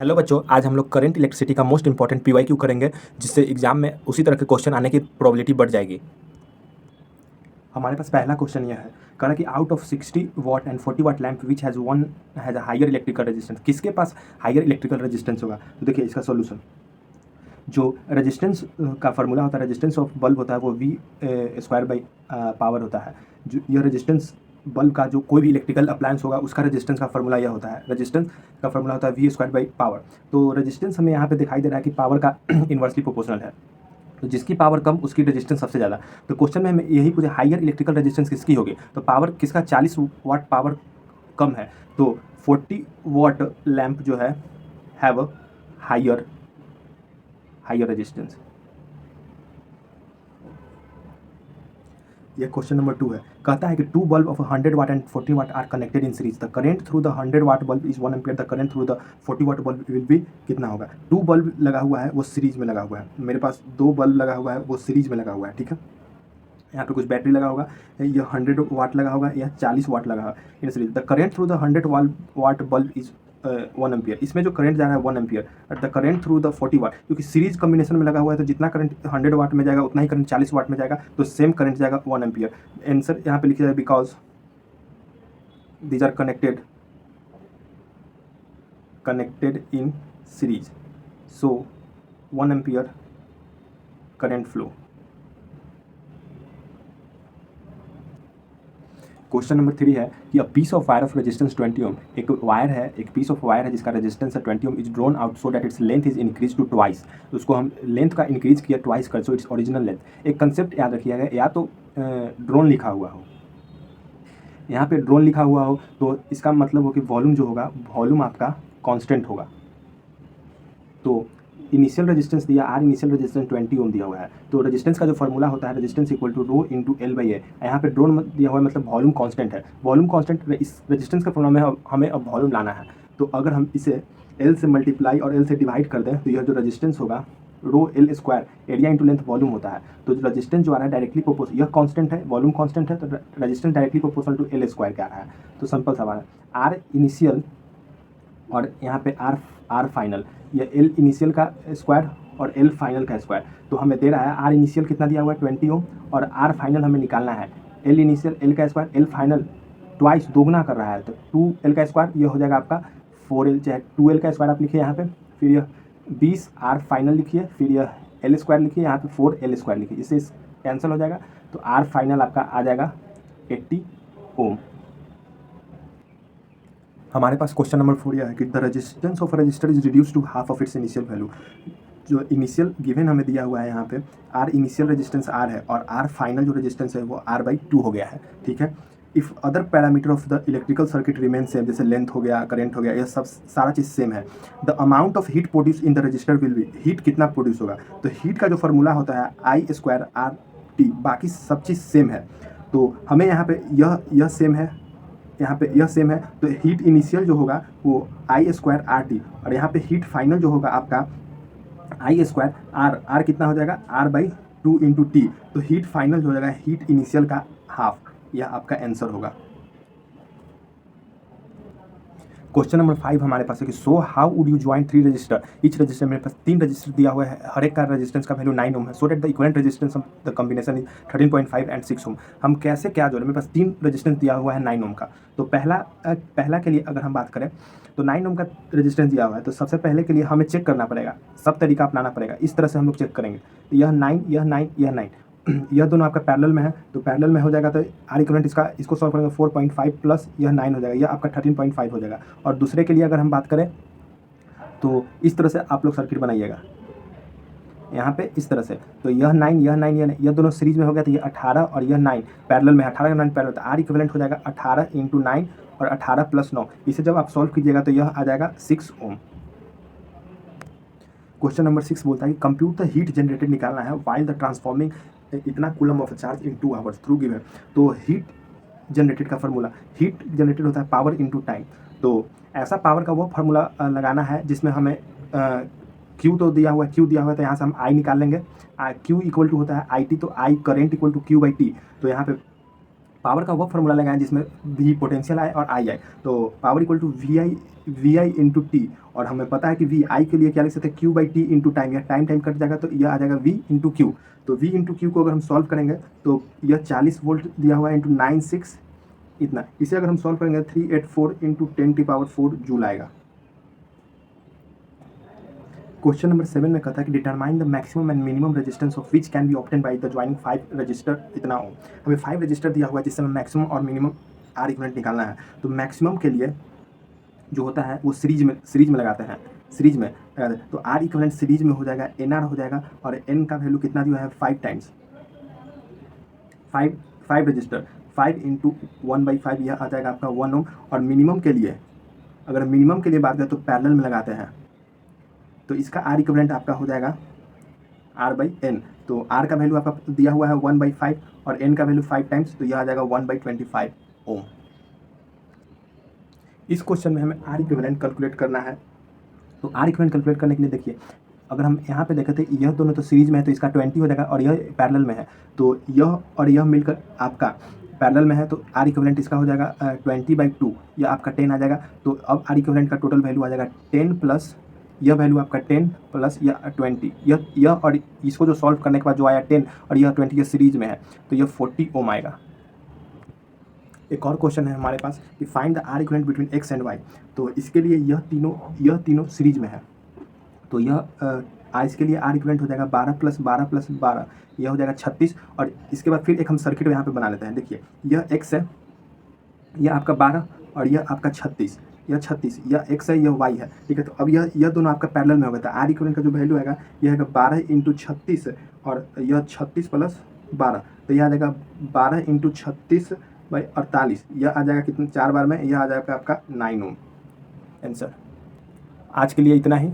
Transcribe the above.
Hello बच्चों, आज हम लोग करंट इलेक्ट्रिसिटी का मोस्ट इंपॉर्टेंट पीवाईक्यू करेंगे, जिससे एग्जाम में उसी तरह के क्वेश्चन आने की प्रोबेबिलिटी बढ़ जाएगी। हमारे पास पहला क्वेश्चन यह है, कह रहा कि out of 60 watt and 40 watt lamp which has a higher electrical resistance, किसके पास हायर इलेक्ट्रिकल रेजिस्टेंस होगा। तो देखिए इसका सोल्यूशन, जो रेजिस्टेंस का फार्मूला होता है, रेजिस्टेंस ऑफ बल्ब होता है वो वी स्क्वायर बाई पावर होता है। जो यह रेजिस्टेंस बल्ब का जो कोई भी इलेक्ट्रिकल अप्लायंस होगा उसका रेजिस्टेंस का फार्मूला यह होता है, रेजिस्टेंस का फार्मूला होता है वी स्क्वायर बाई पावर। तो रेजिस्टेंस हमें यहाँ पे दिखाई दे रहा है कि पावर का इन्वर्सली प्रोपोर्शनल है, तो जिसकी पावर कम उसकी रेजिस्टेंस सबसे ज़्यादा। तो क्वेश्चन में हमें यही पूछे हायर इलेक्ट्रिकल रेजिस्टेंस किसकी होगी, तो पावर किसका 40 वाट पावर कम है, तो 40 वाट लैंप जो है हैव हायर रेजिस्टेंस। ये क्वेश्चन नंबर 2 है, कहता है कि two bulb of 100 watt and 40 watt are connected in series, the current through the 100 watt bulb is 1 ampere, the current through the 40 watt bulb will be कितना होगा। To bulb लगा हुआ है वो सीरीज में लगा हुआ है, मेरे पास दो बल्ब लगा हुआ है वो सीरीज में लगा हुआ है, ठीक है। यहाँ पे कुछ बैटरी लगा होगा, यह 100 वाट लगा होगा, यह 40 वाट लगा होगा in series. The current through the 100 watt bulb is 1 ampere, इसमें जो करंट जा रहा है 1 ampere. The current through the 40 watt, क्योंकि सीरीज कॉम्बिनेशन में लगा हुआ है तो जितना करंट 100 वाट में जाएगा उतना ही करंट 40 वाट में जाएगा, तो सेम करंट जाएगा 1 एम्पियर। आंसर यहाँ पे लिखा जाए because these are connected in series, so 1 ampere current flow. Question number 3 है कि a piece of wire of resistance 20 ohm, एक वायर है, एक पीस ऑफ वायर है जिसका रेजिस्टेंस है 20 ohm, is drawn out so that its length is increase to twice. तो उसको हम लेंथ का इंक्रीज किया ट्वाइस कर, सो इट्स ओरिजिनल लेंथ। एक कंसेप्ट याद रखिएगा, या तो ड्रोन लिखा हुआ हो, यहाँ पे ड्रोन लिखा हुआ हो तो इसका मतलब हो कि वॉल्यूम जो होगा, वॉल्यूम आपका कांस्टेंट होगा। तो इनिशियल रेजिस्टेंस दिया, आर इनिशियल रेजिस्टेंस 20 ओम दिया हुआ है, तो रेजिस्टेंस का जो फॉर्मूला होता है resistance equal to rho into L by A. यहाँ पे ड्रोन दिया हुआ है मतलब वॉल्यूम कांस्टेंट है, वॉल्यूम कांस्टेंट इस रेजिस्टेंस का फॉर्मूला में हमें अब वॉल्यूम लाना है। तो अगर हम इसे एल से मल्टीप्लाई और एल से डिवाइड कर दें तो यह जो रेजिस्टेंस होगा rho L square area into length volume होता है। तो जो रेजिस्टेंस जो आ रहा है डायरेक्टली प्रोपोर्शनल, यह कांस्टेंट है, वॉल्यूम कांस्टेंट है, तो resistance directly proportional to L square क्या आ रहा है। तो सिंपल सवाल है, आर इनिशियल और यहाँ पे आर फाइनल, यह एल इनिशियल का स्क्वायर और एल फाइनल का स्क्वायर। तो हमें दे रहा है आर इनिशियल कितना दिया हुआ है 20 ओम, और आर फाइनल हमें निकालना है एल इनिशियल एल का स्क्वायर एल फाइनल ट्वाइस दोगुना कर रहा है, तो 2 एल का स्क्वायर यह हो जाएगा आपका 4 एल, चाहे 2 एल का स्क्वायर आप लिखिए यहाँ पे, फिर यह 20 आर फाइनल लिखिए, फिर यह एल स्क्वायर लिखिए, यहाँ पे 4 एल स्क्वायर लिखिए, इससे कैंसिल हो जाएगा। तो आर फाइनल आपका आ जाएगा 80 ओम। हमारे पास क्वेश्चन नंबर 4 यह है कि the resistance of resistor is reduce to half of its initial value. जो इनिशियल गिवन हमें दिया हुआ है यहाँ पे आर इनिशियल रेजिस्टेंस आर है और आर फाइनल जो रेजिस्टेंस है वो आर बाई 2 हो गया है, ठीक है। If other parameter of the electrical circuit remain same, जैसे लेंथ हो गया, करंट हो गया, यह सब सारा चीज़ सेम है, the amount of heat produce in the register will be, heat कितना प्रोड्यूस होगा। तो हीट का जो फार्मूला होता है आई स्क्वायर आर टी, बाकी सब चीज़ सेम है, तो हमें यहाँ पे यह सेम है, यहाँ पे यह सेम है, तो हीट इनिशियल जो होगा वो आई स्क्वायर आर टी, और यहाँ पे हीट फाइनल जो होगा आपका आई स्क्वायर आर कितना हो जाएगा आर बाई 2 इंटू टी। तो हीट फाइनल जो हो जाएगा हीट इनिशियल का हाफ, यह आपका आंसर होगा। क्वेश्चन नंबर 5 हमारे पास है कि so how would you join 3 register, each resistor, मेरे पास 3 रजिस्टर दिया हुआ है, हर एक का रेजिस्टेंस का वैल्यू 9 ओम है, so that the equivalent resistance of the combination is 13.5 and 6 ओम। हम कैसे क्या जोड़ें, मेरे पास 3 रेजिस्टेंस दिया हुआ है 9 ओम का। तो पहला के लिए अगर हम बात करें तो 9 ओम का रेजिस्टेंस दिया हुआ है, तो सबसे पहले के लिए हमें चेक करना पड़ेगा, सब तरीका अपनाना पड़ेगा, इस तरह से हम लोग चेक करेंगे। तो यह 9 यह 9 यह 9 यह दोनों आपका पैरेलल में है, तो पैरेलल में हो जाएगा, तो आर इक्विवेलेंट इसको सॉल्व करेंगे 4.5 प्लस यह 9 हो जाएगा, यह आपका 13.5 हो जाएगा। और दूसरे के लिए अगर हम बात करें तो इस तरह से आप लोग सर्किट बनाइएगा यहाँ पे इस तरह से, तो यह 9 यह 9 यह दोनों सीरीज में हो गया, तो यह 18 और यह 9 पैरेलल में, 18 का 9 पैरेलल, तो आर इक्विवेलेंट हो जाएगा 18 इंटू 9 और 18 प्लस 9, इसे जब आप सॉल्व कीजिएगा तो यह आ जाएगा 6 ओम। क्वेश्चन नंबर 6 बोलता है कि कंप्यूट द हीट जनरेटेड निकालना है वाइल द ट्रांसफॉर्मिंग इतना coulomb of charge in 2 hours through given. तो हीट जनरेटेड का फार्मूला, हीट जनरेटेड होता है पावर इनटू टाइम, तो ऐसा पावर का वो फार्मूला लगाना है जिसमें हमें क्यू तो दिया हुआ है, क्यू दिया हुआ है, तो यहाँ से हम आई निकाल लेंगे, क्यू इक्वल टू होता है आई टी, तो I current equal to Q by T. तो यहाँ पे पावर का वो फॉर्मूला लगाएं जिसमें भी पोटेंशियल आए और आई आए। तो power equal to V I into T, और हमें पता है कि वी आई के लिए क्या लिख सकते हैं, Q by T into time, या टाइम टाइम कट जाएगा तो यह आ जाएगा वी इंटू क्यू। तो वी इंटू क्यू को अगर हम सॉल्व करेंगे तो यह 40 वोल्ट दिया हुआ है इंटू 96 इतना, इसे अगर हम सॉल्व करेंगे 384 इंटू 10⁴ जूल आएगा। क्वेश्चन नंबर 7 में कहता है कि determine the maximum and minimum resistance of which can be obtain by the joining 5 register इतना ओम। हमें 5 रजिस्टर दिया हुआ है जिससे हमें मैक्सिमम और मिनिमम आर इक्विवेलेंट निकालना है। तो मैक्सिमम के लिए जो होता है वो सीरीज में लगाते हैं, सीरीज में लगाते हैं। तो आर इक्विवेलेंट सीरीज में हो जाएगा एन आर हो जाएगा, और एन का वैल्यू कितना दिया है 5 टाइम्स 5 रजिस्टर 5 इंटू 1/5 यह आ जाएगा आपका 1 ओम। और मिनिमम के लिए, अगर मिनिमम के लिए बात करें तो पैरेलल में लगाते हैं, तो इसका आर इक्विवेलेंट आपका हो जाएगा R/N। तो R का वैल्यू आपका दिया हुआ है 1/5 और N का वैल्यू 5 टाइम्स, तो यह आ जाएगा 1/25 ओम। इस क्वेश्चन में हमें आर इक्विवेलेंट कैलकुलेट करना है। तो आर इक्विवेलेंट कैलकुलेट करने के लिए देखिए, अगर हम यहाँ पे देखें तो यह दोनों तो सीरीज में है तो इसका 20 हो जाएगा, और यह पैरेलल में है तो यह और यह मिलकर आपका पैरेलल में है, तो आर इक्विवेलेंट इसका हो जाएगा 20/2, यह आपका 10 आ जाएगा। तो अब आर इक्विवेलेंट का टोटल वैल्यू आ जाएगा 10 प्लस यह वैल्यू आपका 10 प्लस यह 20, यह और इसको जो सॉल्व करने के बाद जो आया 10 और यह 20 ये सीरीज में है, तो यह 40 ओम आएगा। एक और क्वेश्चन है हमारे पास कि find the R equivalent between X and Y. तो इसके लिए यह तीनों सीरीज में है, तो यह इसके लिए आर इक्विवेलेंट हो जाएगा 12 + 12 + 12, यह हो जाएगा 36। और इसके बाद फिर एक हम सर्किट यहाँ पे बना लेते हैं। देखिए यह एक्स है, यह आपका 12 और यह आपका 36, यह 36, यह एक्स है, यह वाई है, ठीक है। तो अब यह दोनों आपका पैरेलल में हो गया था। आर इक्विवेलेंट का जो वैल्यू आएगा यह है 12 × 36 और यह 36 + 12, तो यह आ जाएगा 12 × 36/48, यह आ जाएगा कितने 4 बार में, यह आ जाएगा आपका 9 ओम आंसर। आज के लिए इतना ही।